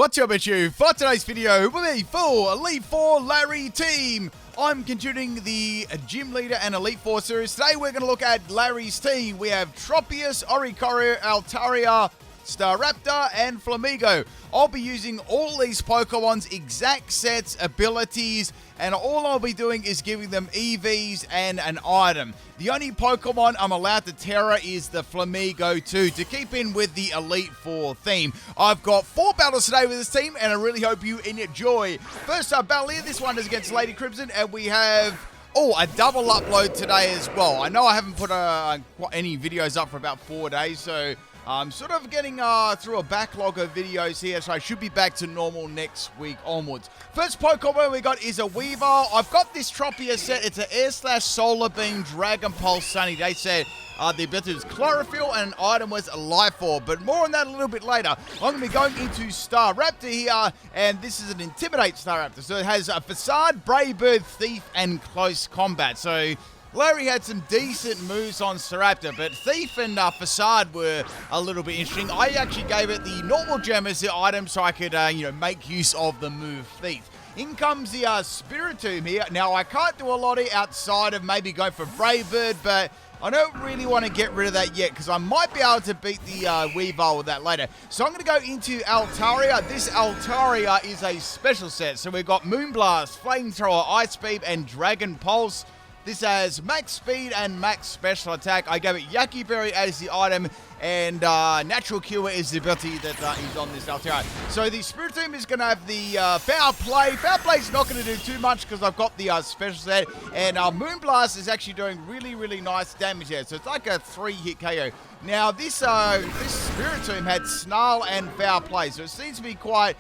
what's up with you? For today's video, with me for Elite 4 Larry team. I'm continuing the Gym Leader and Elite 4 series. Today we're going to look at Larry's team. We have Tropius, Oricorio, Altaria, Staraptor, and Flamigo. I'll be using all these Pokemon's exact sets, abilities, and all I'll be doing is giving them EVs and an item. The only Pokemon I'm allowed to Terra is the Flamigo too, to keep in with the Elite 4 theme. I've got 4 battles today with this team, and I really hope you enjoy. First up battle here, this one is against Lady Crimson, and we have a double upload today as well. I know I haven't put any videos up for about 4 days, so I'm sort of getting through a backlog of videos here, so I should be back to normal next week onwards. First Pokemon we got is a Weavile. I've got this Tropius set. It's an Air/Solar Beam Dragon Pulse Sunny. They said the ability was Chlorophyll and an item was a Life Orb, but more on that a little bit later. I'm going to be going into Staraptor here, and this is an Intimidate Staraptor. So it has a Facade, Brave Bird, Thief, and Close Combat. So Larry had some decent moves on Staraptor, but Thief and Facade were a little bit interesting. I actually gave it the normal gem as the item so I could, make use of the move Thief. In comes the Spiritomb here. Now, I can't do a lot outside of maybe going for Brave Bird, but I don't really want to get rid of that yet because I might be able to beat the Weavile with that later. So I'm going to go into Altaria. This Altaria is a special set. So we've got Moonblast, Flamethrower, Ice Beam, and Dragon Pulse. This has max speed and max special attack. I gave it Yaki Berry as the item, and Natural Cure is the ability that is on this Altaria. So the Spiritomb is going to have the Foul Play. Foul Play is not going to do too much because I've got the special set, and Moonblast is actually doing really, really nice damage here. So it's like a 3-hit KO. Now, this Spiritomb had Snarl and Foul Play, so it seems to be quite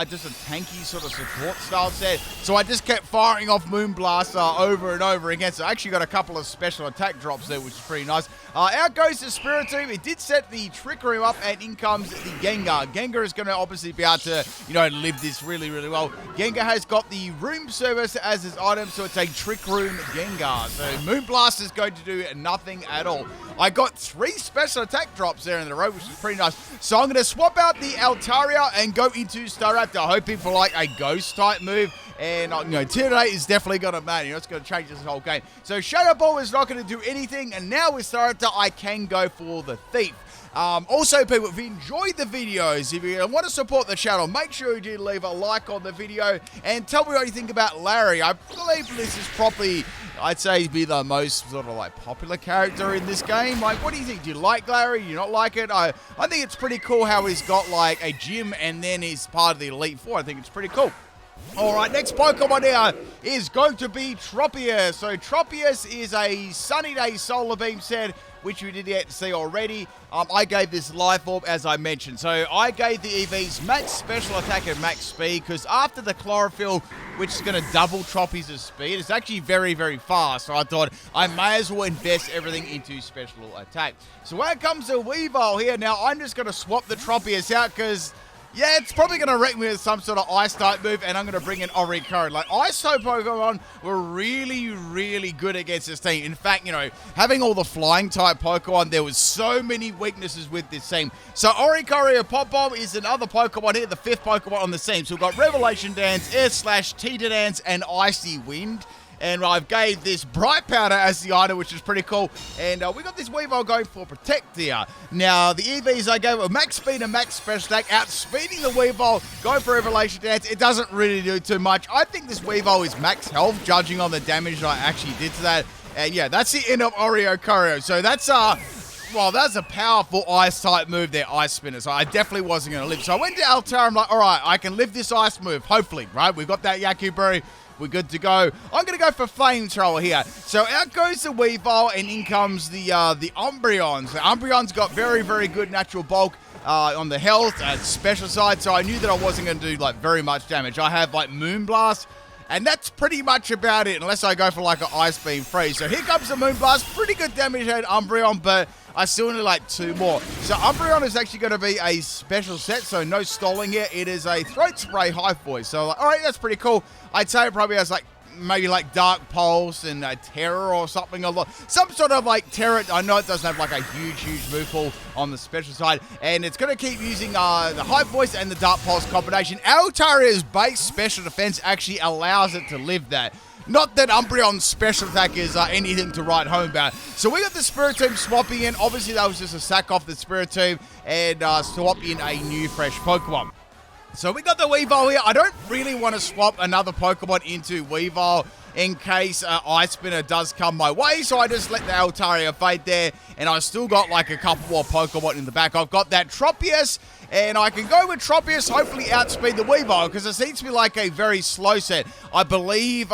just a tanky sort of support style set. So I just kept firing off Moonblast over and over again. So I actually got a couple of special attack drops there, which is pretty nice. Out goes the Spiritomb. It did set the Trick Room up, and in comes the Gengar. Gengar is going to obviously be able to, live this really, really well. Gengar has got the Room Service as his item, so it's a Trick Room Gengar. So Moonblast is going to do nothing at all. I got 3 special attack drops there in a row, which is pretty nice. So I'm going to swap out the Altaria and go into Staraptor, hoping for like a ghost type move. And, Intimidate is definitely going to matter. It's going to change this whole game. So Shadow Ball is not going to do anything. And now with Staraptor, I can go for the Thief. Also, people, if you enjoyed the videos, if you want to support the channel, make sure you do leave a like on the video and tell me what you think about Larry. I believe this is probably, I'd say, be the most sort of like popular character in this game. Like, what do you think? Do you like Larry? Do you not like it? I think it's pretty cool how he's got like a gym and then he's part of the Elite 4. I think it's pretty cool. Alright, next Pokemon here is going to be Tropius. So Tropius is a Sunny Day Solar Beam set, which we did get to see already. I gave this Life Orb, as I mentioned. So I gave the EVs max special attack and max speed, because after the Chlorophyll, which is going to double Tropius' speed, it's actually very, very fast. So I thought I may as well invest everything into special attack. So when it comes to Weavile here, now I'm just going to swap the Tropius out, because yeah, it's probably going to wreck me with some sort of Ice-type move, and I'm going to bring in Oricorio. Like, Ice-type Pokemon were really, really good against this team. In fact, having all the Flying-type Pokemon, there was so many weaknesses with this team. So, Oricorio Pop-Bomb is another Pokemon here, the 5th Pokemon on the team. So, we've got Revelation Dance, Air/Tita Dance, and Icy Wind. And I've gave this Bright Powder as the item, which is pretty cool. And we got this Weavile going for Protect here. Now, the EVs I gave it max speed and max special attack, outspeeding the Weavile, going for Revelation Dance. It doesn't really do too much. I think this Weavile is max health, judging on the damage that I actually did to that. And yeah, that's the end of Oricorio. So that's that's a powerful Ice-type move there, Ice Spinner. So I definitely wasn't going to live. So I went to Altaria. I'm like, all right, I can live this Ice move, hopefully, right? We've got that Yaki Berry. We're good to go. I'm going to go for Flamethrower here. So out goes the Weavile, and in comes the Umbreon. So Umbreon's got very, very good natural bulk on the health special side. So I knew that I wasn't going to do like very much damage. I have like Moonblast, and that's pretty much about it, unless I go for like an Ice Beam Freeze. So here comes the Moonblast. Pretty good damage at Umbreon, but I still need like 2 more. So Umbreon is actually going to be a special set, so no stalling here. It is a Throat Spray High Voice. So, all right, that's pretty cool. I'd say it probably has like maybe like Dark Pulse and Terror or something. Some sort of like Terror. I know it doesn't have like a huge move pool on the special side. And it's going to keep using the Hype Voice and the Dark Pulse combination. Altaria's base special defense actually allows it to live that. Not that Umbreon's special attack is anything to write home about. So we got the Spiritomb swapping in. Obviously, that was just a sack off the Spiritomb and swap in a new fresh Pokemon. So we got the Weavile here. I don't really want to swap another Pokemon into Weavile in case Ice Spinner does come my way. So I just let the Altaria fade there. And I still got like a couple more Pokemon in the back. I've got that Tropius. And I can go with Tropius, hopefully outspeed the Weavile, because it seems to be like a very slow set. I believe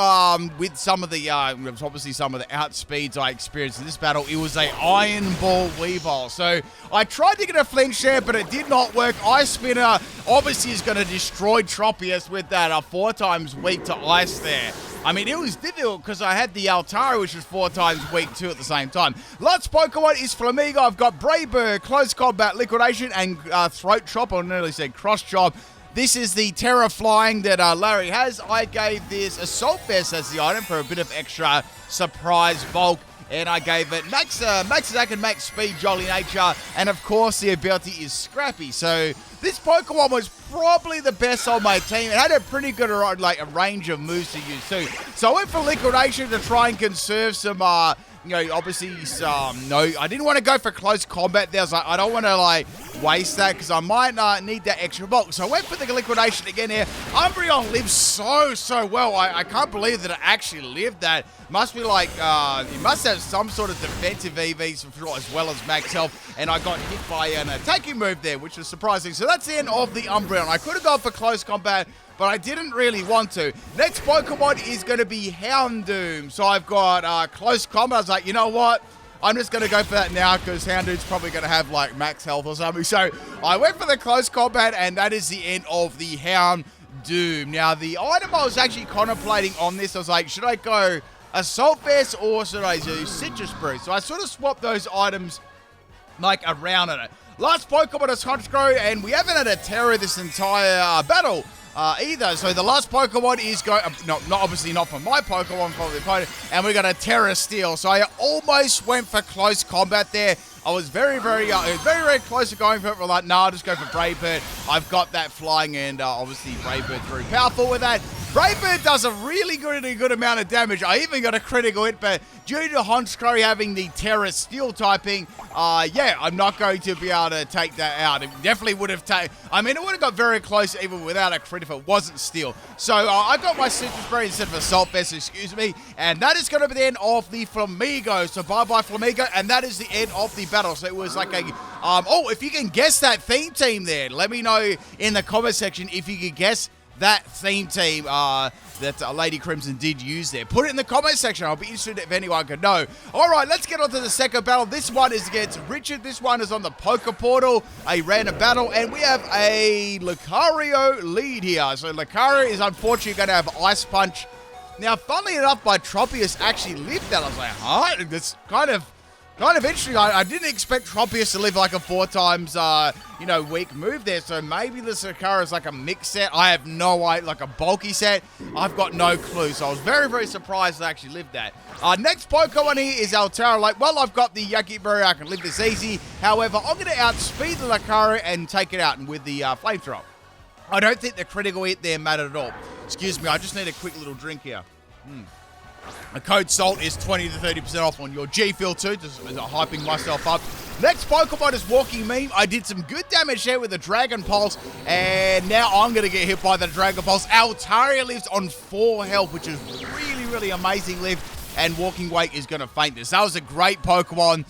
with some of the, obviously some of the outspeeds I experienced in this battle, it was a Iron Ball Weavile. So I tried to get a flinch there, but it did not work. Ice Spinner obviously is going to destroy Tropius with that 4 times weak to ice there. I mean, it was difficult because I had the Altaria, which was 4 times weak too at the same time. Last Pokemon is Flamigo. I've got Brave Bird, Close Combat, Liquidation, and Throat Chop. I nearly said Cross Chop. This is the Terra Flying that Larry has. I gave this Assault Vest as the item for a bit of extra surprise bulk. And I gave it Max Attack and Max Speed, Jolly Nature, and of course the ability is Scrappy. So this Pokemon was probably the best on my team. It had a pretty good like a range of moves to use too. So I went for Liquidation to try and conserve some, obviously some. No, I didn't want to go for Close Combat there. I was like, I don't want to like waste that because I might need that extra bulk. So I went for the Liquidation again here. Umbreon lives so well. I can't believe that it actually lived that. Must be like, it must have some sort of defensive EVs as well as max health. And I got hit by an attacking move there, which was surprising. So that's the end of the Umbreon. I could have gone for Close Combat, but I didn't really want to. Next Pokemon is going to be Houndoom. So I've got Close Combat. I was like, you know what? I'm just going to go for that now because Houndoom's probably going to have like max health or something. So I went for the Close Combat, and that is the end of the Houndoom. Now, the item I was actually contemplating on this, I was like, should I go Assault Vest or should I do Citrus Brew? So I sort of swapped those items like around in it. Last Pokemon is Honchkrow, and we haven't had a Terror this entire battle either. So the last Pokemon is obviously not for my Pokemon, for the opponent, and we got a Terra Steel. So I almost went for Close Combat there. I was very close to going for it. We're like, no, I'll just go for Brave Bird. I've got that flying, and obviously Brave Bird very powerful with that. Brave Bird does a really good amount of damage. I even got a critical hit, but due to Honchkrow having the Terra Steel typing, I'm not going to be able to take that out. It definitely would have taken, I mean, it would have got very close even without a crit if it wasn't Steel. So I got my Citrus Berry instead of Assault Vest, excuse me, and that is going to be the end of the Flamigo. So bye-bye Flamigo, and that is the end of the battle. So it was like a, if you can guess that theme team there, let me know in the comment section if you could guess that theme team that Lady Crimson did use there. Put it in the comment section. I'll be interested if anyone could know. All right, let's get on to the second battle. This one is against Richard. This one is on the Poker Portal, a random battle, and we have a Lucario lead here. So Lucario is unfortunately going to have Ice Punch. Now, funnily enough, my Tropius actually lived that. I was like, huh? That's kind of interesting. I didn't expect Tropius to live like a 4 times, weak move there. So maybe the Lucario is like a mix set. I have no idea, like a bulky set. I've got no clue. So I was very surprised I actually lived that. Next Pokemon here is Altaria. Like, well, I've got the Yucky Berry. I can live this easy. However, I'm going to outspeed the Lucario and take it out with the Flamethrower. I don't think the critical hit there mattered at all. Excuse me, I just need a quick little drink here. A code SALT is 20 to 30% off on your G Fuel too, just hyping myself up. Next Pokemon is Walking Meme. I did some good damage there with the Dragon Pulse, and now I'm going to get hit by the Dragon Pulse. Altaria lives on 4 health, which is really amazing live, and Walking Wake is going to faint this. That was a great Pokemon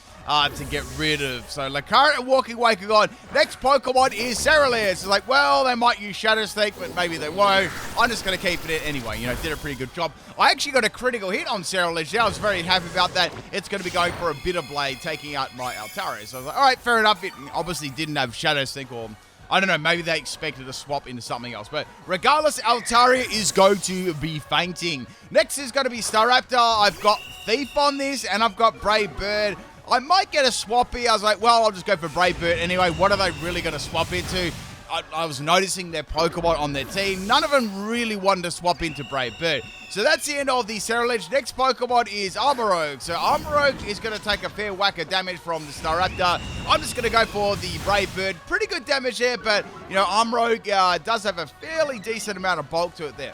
to get rid of. So Lucario and Walking Wake are gone. Next Pokemon is Cerulea. It's like, well, they might use Shadow Sneak, but maybe they won't. I'm just going to keep it in anyway. Did a pretty good job. I actually got a critical hit on Cerulea. I was very happy about that. It's going to be going for a Bitter Blade, taking out my Altaria. So I was like, all right, fair enough. It obviously didn't have Shadow Sneak, or I don't know, maybe they expected to swap into something else. But regardless, Altaria is going to be fainting. Next is going to be Staraptor. I've got Thief on this, and I've got Brave Bird. I might get a swap here. I was like, well, I'll just go for Brave Bird anyway. What are they really going to swap into? I was noticing their Pokemon on their team. None of them really wanted to swap into Brave Bird. So that's the end of the Cerulege. Next Pokemon is Armorogue. So Armorogue is going to take a fair whack of damage from the Staraptor. I'm just going to go for the Brave Bird. Pretty good damage there, but, you know, Armorogue does have a fairly decent amount of bulk to it there.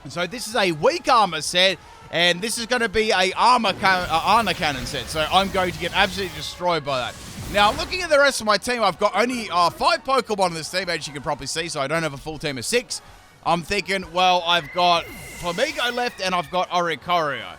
And so this is a weak armor set, and this is going to be a armor cannon set. So I'm going to get absolutely destroyed by that. Now, looking at the rest of my team, I've got only 5 Pokemon in this team, as you can probably see, so I don't have a full team of 6. I'm thinking, well, I've got Flamigo left, and I've got Oricorio.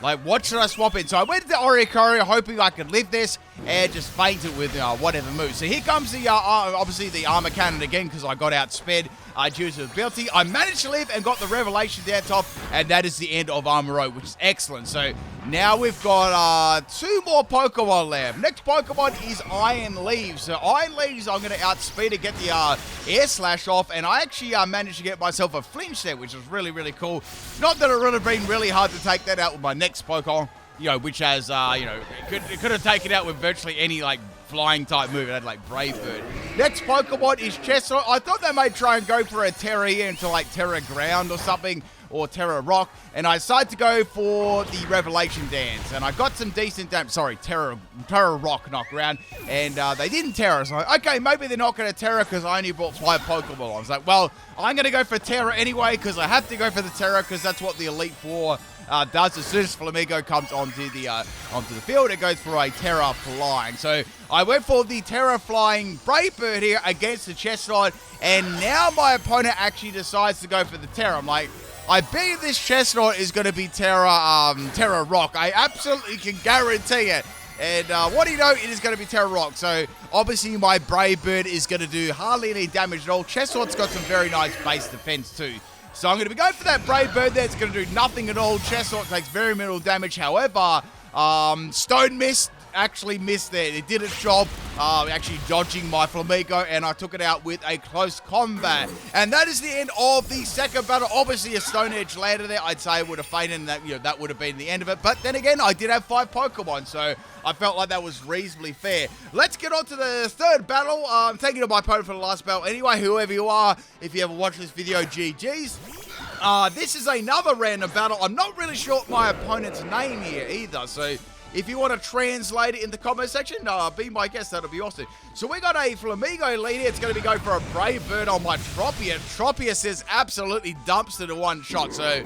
Like, what should I swap in? So I went to Oricorio, hoping I could live this, and just feint it with whatever move. So here comes the, obviously, the Armor Cannon again, because I got outsped due to ability. I managed to live and got the Revelation down top, and that is the end of Armorogue, which is excellent. So now we've got 2 more Pokemon left. Next Pokemon is Iron Leaves. So Iron Leaves, I'm going to outspeed to get the Air Slash off, and I actually managed to get myself a flinch there, which was really, really cool. Not that it would have been really hard to take that out with my next Pokemon, you know, which has, you know, it could have taken out with virtually any, like, flying type move. It had, like, Brave Bird. Next Pokemon is Chestnut. I thought they may try and go for a Terra here into, like, Terra Ground or something, or Terra Rock, and I decided to go for the Revelation Dance, and I got some decent damage. Sorry, Terra Rock knock around, and they didn't Terra. So I'm like, okay, maybe they're not going to Terra because I only bought 5 Pokeball. I was like, well, I'm going to go for Terra anyway because I have to go for the Terra because that's what the Elite Four does. As soon as Flamigo comes onto the field, it goes for a Terra Flying. So I went for the Terra Flying Brave Bird here against the Chestnut, and now my opponent actually decides to go for the Terra. I'm like, I bet this Chestnut is going to be Terra Rock. I absolutely can guarantee it. And what do you know? It is going to be Terra Rock. So obviously my Brave Bird is going to do hardly any damage at all. Chestnut's got some very nice base defense too. So I'm going to be going for that Brave Bird there. It's going to do nothing at all. Chestnut takes very minimal damage. However, Stone Mist actually missed there. It did its job, actually dodging my Flamigo, and I took it out with a close combat. And that is the end of the second battle. Obviously, a Stone Edge landed there. I'd say it would have fainted, and that, you know, that would have been the end of it. But then again, I did have 5 Pokemon, so I felt like that was reasonably fair. Let's get on to the third battle. I'm taking on my opponent for the last battle. Anyway, whoever you are, if you ever watch this video, GG's. This is another random battle. I'm not really sure my opponent's name here either, so if you want to translate it in the comment section, be my guest. That'll be awesome. So we got a Flamigo leader. It's going to be going for a Brave Bird on my Tropia. Tropia says absolutely dumps it in one shot. So,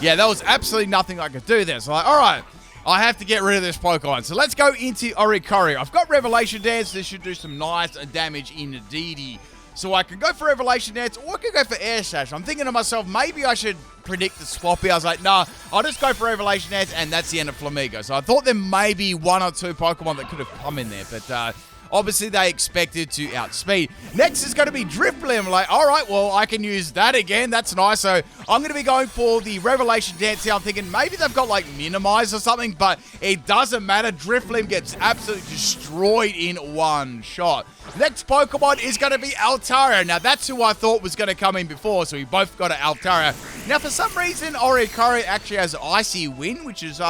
yeah, there was absolutely nothing I could do there. So, all right, I have to get rid of this Pokemon. So let's go into Oricorio. I've got Revelation Dance. This should do some nice damage indeed. So I can go for Revelation Dance, or I can go for Air Slash. I'm thinking to myself, maybe I should predict the swap here. I was like, nah, I'll just go for Revelation Dance, and that's the end of Flamigo. So I thought there may be 1 or 2 Pokemon that could have come in there, but obviously they expected to outspeed. Next is going to be Drifblim. I'm like, all right, well, I can use that again. That's nice. So I'm going to be going for the Revelation Dance here. I'm thinking maybe they've got, like, Minimize or something, but it doesn't matter. Drifblim gets absolutely destroyed in one shot. Next Pokemon is going to be Altaria. Now, that's who I thought was going to come in before, so we both got an Altaria. Now, for some reason, Oricorio actually has Icy Wind, which is, you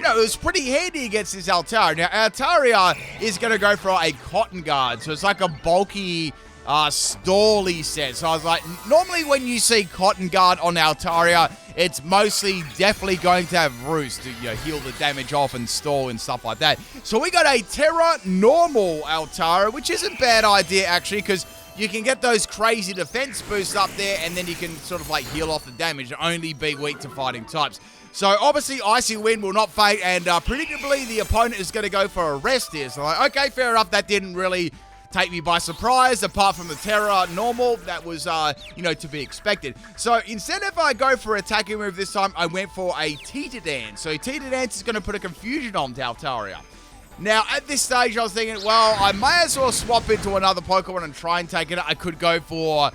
know, it was pretty handy against this Altaria. Now, Altaria is going to go for a Cotton Guard, so it's like a bulky, stally set. So I was like, normally when you see Cotton Guard on Altaria, it's mostly definitely going to have Roost to, you know, heal the damage off and stall and stuff like that. So we got a Terra Normal Altaria, which isn't a bad idea actually, because you can get those crazy defense boosts up there, and then you can sort of like heal off the damage and only be weak to fighting types. So obviously Icy Wind will not fade, and predictably the opponent is going to go for a rest here. So like, okay, fair enough, that didn't really take me by surprise, apart from the Terra Normal. That was, you know, to be expected. So instead of I go for attacking move this time, I went for a Teeter Dance. So Teeter Dance is going to put a confusion on Altaria. Now, at this stage, I was thinking, well, I may as well swap into another Pokemon and try and take it. I could go for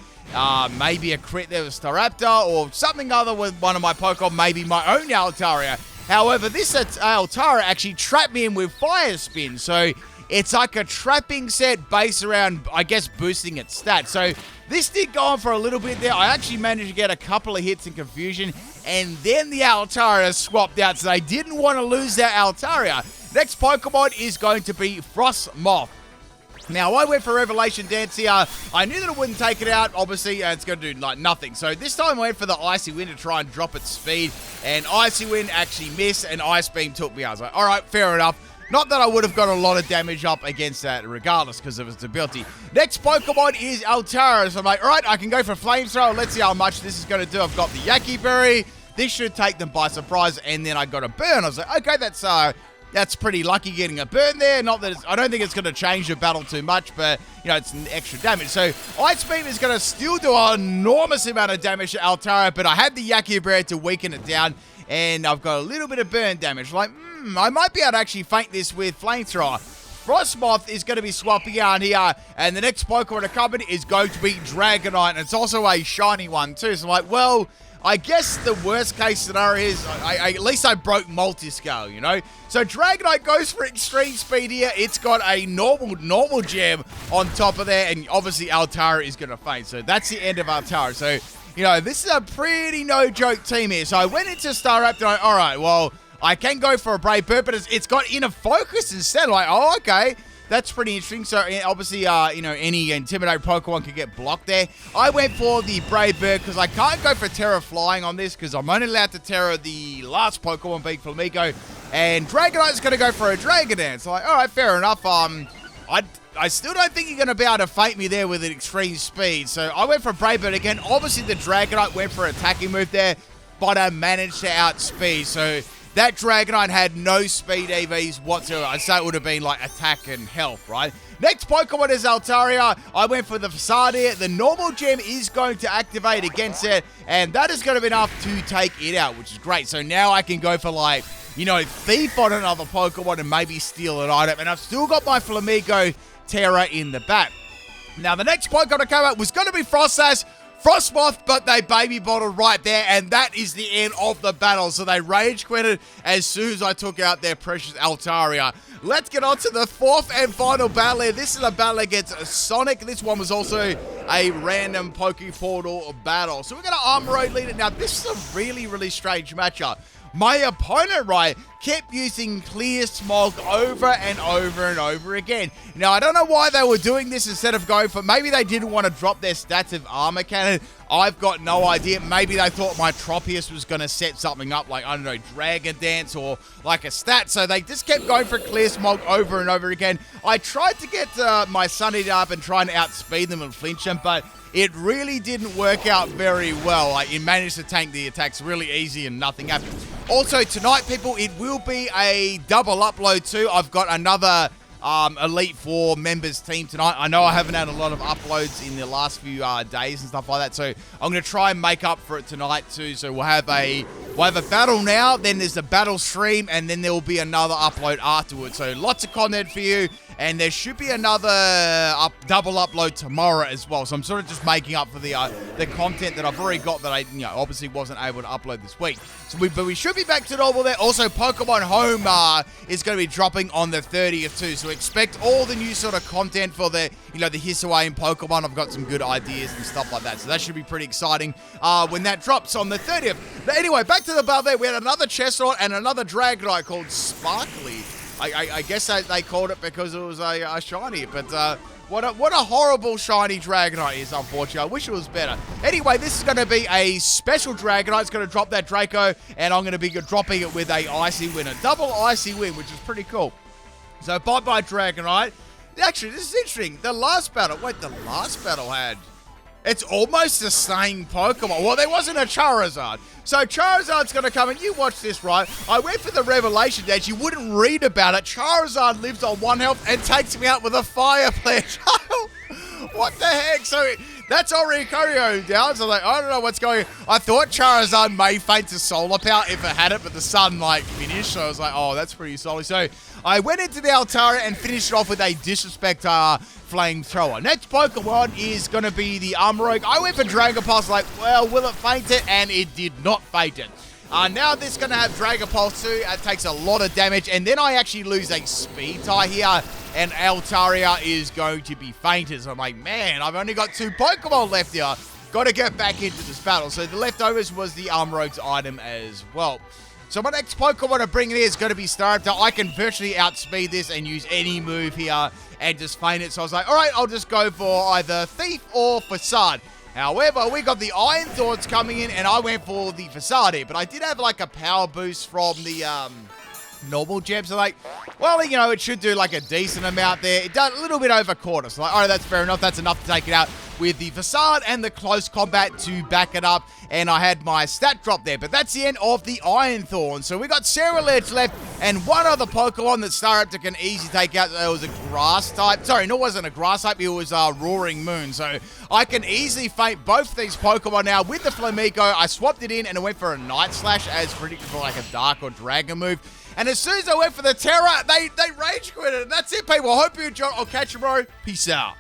maybe a crit there with Staraptor or something other with one of my Pokemon, maybe my own Altaria. However, this Altaria actually trapped me in with Fire Spin. So it's like a trapping set based around, I guess, boosting its stats. So this did go on for a little bit there. I actually managed to get a couple of hits in confusion, and then the Altaria swapped out, so they didn't want to lose their Altaria. Next Pokemon is going to be Frostmoth. Now, I went for Revelation Dance here. I knew that it wouldn't take it out. Obviously, it's going to do like nothing. So this time I went for the Icy Wind to try and drop its speed. And Icy Wind actually missed, and Ice Beam took me out. I was like, all right, fair enough. Not that I would have got a lot of damage up against that regardless because of its ability. Next Pokemon is Altara. So I'm like, all right, I can go for Flamethrower. Let's see how much this is going to do. I've got the Yaki Berry. This should take them by surprise. And then I got a burn. I was like, okay, that's pretty lucky getting a burn there. Not that I don't think it's going to change the battle too much, but, you know, it's an extra damage. So Ice Beam is going to still do an enormous amount of damage to Altara, but I had the Yaki Berry to weaken it down, and I've got a little bit of burn damage. Like, I might be able to actually feint this with Flamethrower. Frostmoth is going to be swapping out here, and the next Pokemon to come in is going to be Dragonite, and it's also a shiny one too. So I'm like, well, I guess the worst case scenario is at least I broke Multiscale, you know? So Dragonite goes for extreme speed here. It's got a normal gem on top of there, and obviously Altara is going to faint. So that's the end of Altara. So, you know, this is a pretty no-joke team here. So I went into Staraptor, and all right, well, I can go for a Brave Bird, but it's got inner focus instead. Like, oh, okay. That's pretty interesting. So, obviously, you know, any Intimidate Pokemon could get blocked there. I went for the Brave Bird because I can't go for Terra Flying on this because I'm only allowed to Terra the last Pokemon, being Flamigo. And Dragonite's going to go for a Dragon Dance. Like, all right, fair enough. I still don't think you're going to be able to feint me there with an extreme speed. So, I went for Brave Bird again. Obviously, the Dragonite went for an attacking move there, but I managed to outspeed. So, that Dragonite had no speed EVs whatsoever. I'd say it would have been like attack and health, right? Next Pokemon is Altaria. I went for the Facade here. The normal gem is going to activate against it, and that is going to be enough to take it out, which is great. So now I can go for like, you know, Thief on another Pokemon and maybe steal an item. And I've still got my Flamigo Terra in the back. Now the next Pokemon to come out was going to be Frostlass. Frostmoth, but they baby bottled right there, and that is the end of the battle. So they rage quitted as soon as I took out their precious Altaria. Let's get on to the fourth and final battle here. This is a battle against Sonic. This one was also a random Pokeportal battle. So we're going to Armoroid lead it. Now, this is a really strange matchup. My opponent, right, kept using Clear Smog over and over again. Now, I don't know why they were doing this instead of going for... Maybe they didn't want to drop their stats of Armor Cannon. I've got no idea. Maybe they thought my Tropius was going to set something up like, I don't know, Dragon Dance or like a stat. So they just kept going for Clear Smog over and over again. I tried to get my Sunny up and try and outspeed them and flinch them, but it really didn't work out very well. Like, it managed to tank the attacks really easy and nothing happened. Also, tonight, people, it will be a double upload too. I've got another Elite Four members team tonight. I know I haven't had a lot of uploads in the last few days and stuff like that, so I'm going to try and make up for it tonight too. So we'll have a battle now, then there's the battle stream, and then there will be another upload afterwards. So lots of content for you. And there should be another double upload tomorrow as well. So I'm sort of just making up for the content that I've already got that I, you know, obviously wasn't able to upload this week. So but we should be back to normal there. Also, Pokemon Home is going to be dropping on the 30th too. So expect all the new sort of content for the, you know, the Hisuian Pokemon. I've got some good ideas and stuff like that. So that should be pretty exciting when that drops on the 30th. But anyway, back to the battle there. We had another Chestnut and another Dragonite called Sparkly. I guess they called it because it was a shiny, but what a horrible shiny Dragonite is, unfortunately. I wish it was better. Anyway, this is going to be a special Dragonite. It's going to drop that Draco, and I'm going to be dropping it with a Icy Wind, a double Icy Wind, which is pretty cool. So bye-bye Dragonite. Actually, this is interesting. The last battle had... It's almost the same Pokemon. Well, there wasn't a Charizard. So Charizard's going to come, and you watch this, right? I went for the Revelation Dance. You wouldn't read about it. Charizard lives on 1 health and takes me out with a Fire Pledge. What the heck? So that's Oricorio down. So like, I don't know what's going on. I thought Charizard may faint to Solar Power if it had it, but the sun like finished. So I was like, oh, that's pretty solid. So I went into the Altaria and finished it off with a Disrespect Flamethrower. Next Pokemon is going to be the Armoroid. I went for Dragapult, like, well, will it faint it? And it did not faint it. Now this is going to have Dragapult too. It takes a lot of damage. And then I actually lose a Speed tie here. And Altaria is going to be fainted. So I'm like, man, I've only got 2 Pokemon left here. Got to get back into this battle. So the leftovers was the Armoroid's item as well. So my next Pokemon to bring in is going to be Staraptor. I can virtually outspeed this and use any move here and just feint it. So I was like, all right, I'll just go for either Thief or Facade. However, we got the Iron Thorns coming in, and I went for the Facade here. But I did have like a power boost from the normal gem. So like, well, you know, it should do like a decent amount there. It does a little bit over quarter. So like, all right, that's fair enough. That's enough to take it out with the Facade and the close combat to back it up. And I had my stat drop there. But that's the end of the Iron Thorn. So we got Cerulege left and one other Pokemon that Staraptor can easily take out. It was a grass type. Sorry, no, it wasn't a grass type. It was a Roaring Moon. So I can easily feint both these Pokemon now with the Flamigo. I swapped it in and it went for a Night Slash as predicted for like a Dark or Dragon move. And as soon as I went for the Terra, they rage quit it. And that's it, people. I hope you enjoyed. I'll catch you, bro. Peace out.